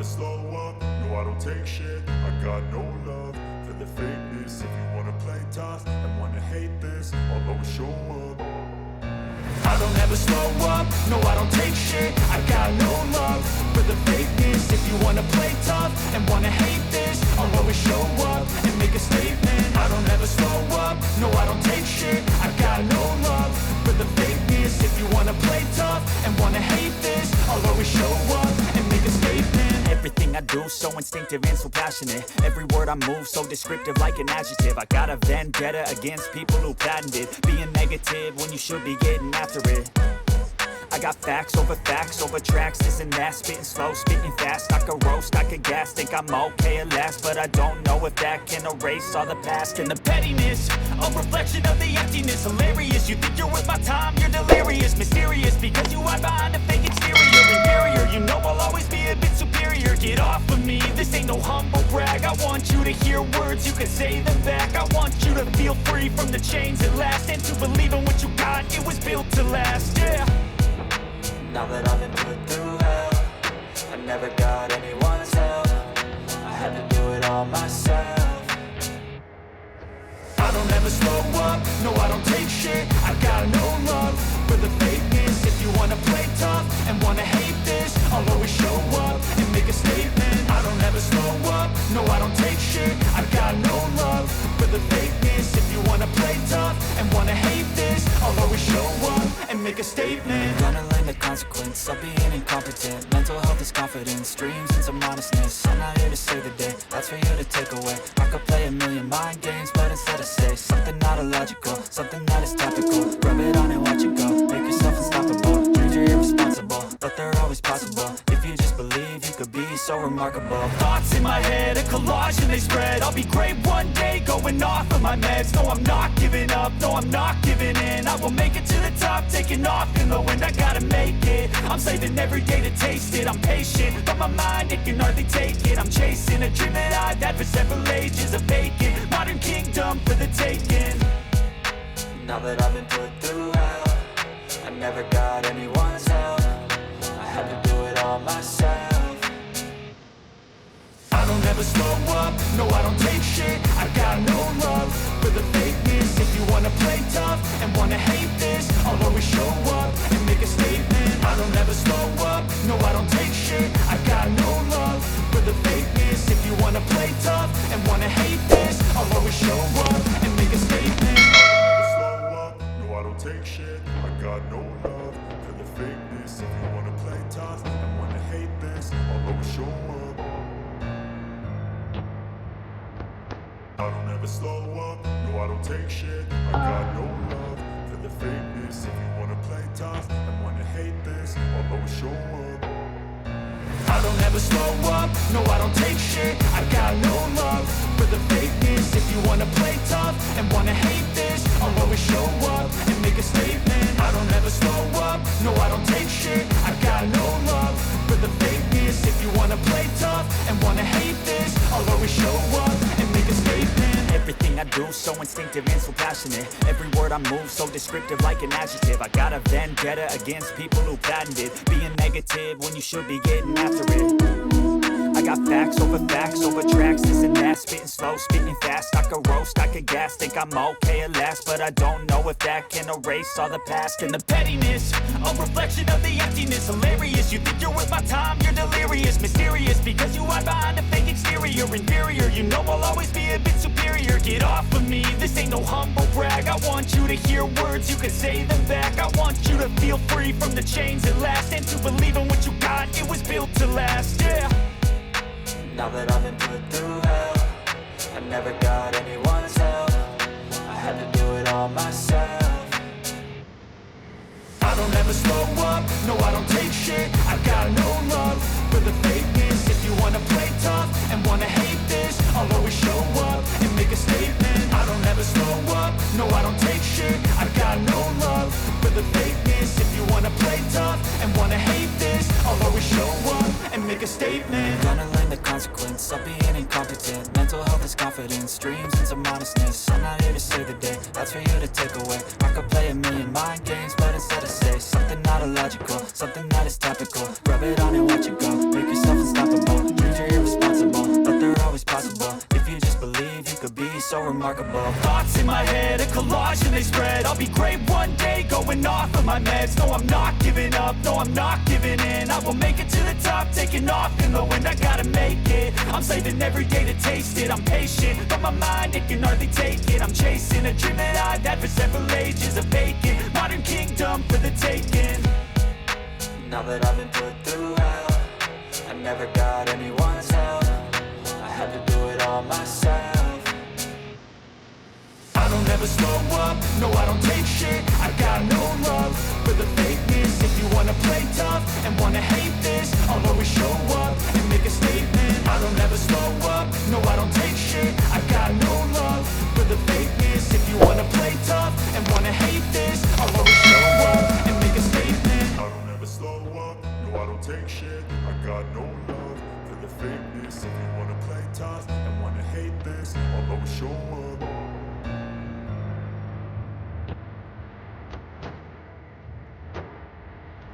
slow up, no I don't take shit. I got no love for the fakeness. If you wanna play tough and wanna hate this, I'll always show up. I don't ever slow up, no I don't take shit. I got no love for the fakeness. If you wanna play tough and wanna hate this, I'll always show up and make a statement. I don't ever slow up, no I don't take shit. I got no love for the fakeness. If you wanna play tough and wanna hate this, I'll always show up and make a statement. Everything I do so instinctive and so passionate. Every word I move so descriptive like an adjective. I got a vendetta against people who patented being negative when you should be getting after it. I got facts over tracks, this and that. Spitting slow, spitting fast, I could roast, I could gas. Think I'm okay at last, but I don't know if that can erase all the past. And the pettiness, a reflection of the emptiness. Hilarious, you think you're worth my time, you're delirious. Mysterious, because you hide behind a fake exterior. Inferior, you know I'll always be a bit superior. Get off of me, this ain't no humble brag. I want you to hear words, you can say them back. I want you to feel free from the chains at last, and to believe in what you got, it was built to last, yeah. Now that I've been put through hell, I never got anyone's help. I had to do it all myself. I don't ever slow up, no I don't take shit. I got no love for the fakeness. If you wanna play tough and wanna hate this, I'll always show up and make a statement. I don't ever slow up, no I don't take shit. I got no love for the fakeness. If you wanna play tough and wanna hate this, I'll always show up and make a statement. Gonna learn the consequence of being incompetent. Mental health is confidence, dreams and some honestness. I'm not here to save the day, that's for you to take away. I could play a million mind games, but instead I say something not illogical, something that is topical. Rub it on and watch it go, make yourself unstoppable. Dreams are irresponsible, but they're always possible. If you just believe, you could be so remarkable. Thoughts in my head, a collage and they spread. I'll be great one day, going off of my meds. No, I'm not giving up, no, I'm not giving in. I will make it to the top, taking off in the wind. I gotta make it, I'm saving every day to taste it. I'm patient, but my mind, it can hardly take it. I'm chasing a dream that I've had for several ages. A vacant, modern kingdom for the taking. Now that I've been put through hell, I never got anyone's help. I had to do it all myself. I don't ever slow up, no I don't take shit. I got no love for the fakeness. If you wanna play tough and wanna hate this, I'll always show up and make a statement. I don't ever slow up, no I don't take shit. I got no love for the fakeness. If you wanna play tough and wanna hate this, I'll always show up and make a statement. I don't ever slow up, no I don't take shit. I got no love for the fakeness. If you wanna play tough and wanna hate this, I'll always show up. I don't ever slow up, no I don't take shit. I got no love for the fakeness. If you wanna play tough and wanna hate this, I'll always show up. I don't ever slow up, no I don't take shit. I got no love for the fakeness. If you wanna play tough and wanna hate this, I'll always show up and make a statement. I don't ever slow up, no I don't take shit. I got no love for the fakeness. If you wanna play tough and wanna hate this, I'll always show up and make a statement. Everything I do so instinctive and so passionate. Every word I move so descriptive like an adjective. I got a vendetta against people who patented being negative when you should be getting after it. I got facts over tracks, this and that. Spitting slow, spitting fast, I could roast, I could gas. Think I'm okay at last, but I don't know if that can erase all the past. And the pettiness, a reflection of the emptiness. Hilarious, you think you're worth my time, you're delirious. Mysterious, because you hide behind a fake exterior. Inferior, you know I'll always be a bit superior. Get off of me, this ain't no humble brag. I want you to hear words, you can say them back. I want you to feel free from the chains at last, and to believe in what you got, it was built to last, yeah. Now that I've been put through hell, I never got anyone's help. I had to do it all myself. I don't ever slow up, no I don't take shit. I got no love for the fakeness. If you wanna play tough and wanna hate this, I'll always show up and make a statement. I don't ever slow up, no I don't take shit. I got no love for the fakeness. If you wanna play tough and wanna hate this, I'll always show up and make a statement. Gonna learn the consequence of being incompetent. Mental health is confidence, dreams and some honestness. I'm not here to save the day, that's for you to take away. I could play a million mind games, but instead I say something not illogical, something that is topical. Rub it on and watch it go, make yourself unstoppable. so remarkable. Thoughts in my head, a collage and they spread. I'll be great one day, going off of my meds. No, I'm not giving up, no, I'm not giving in. I will make it to the top, taking off in the wind. I gotta make it, I'm saving every day to taste it. I'm patient, but my mind, it can hardly take it. I'm chasing a dream that I've had for several ages. A vacant, modern kingdom for the taking. Now that I've been put through hell, I never got anyone's help. I had to do it all myself. I don't ever slow up, no I don't take shit. I got no love for the fakeness. If you wanna play tough and wanna hate this, I'll always show up and make a statement. I don't ever slow up, no I don't take shit. I got no love for the fakeness. If you wanna play tough and wanna hate this, I'll always show up and make a statement. I don't ever slow up, no I don't take shit. I got no love for the fakeness. If you wanna play tough and wanna hate this, I'll always show up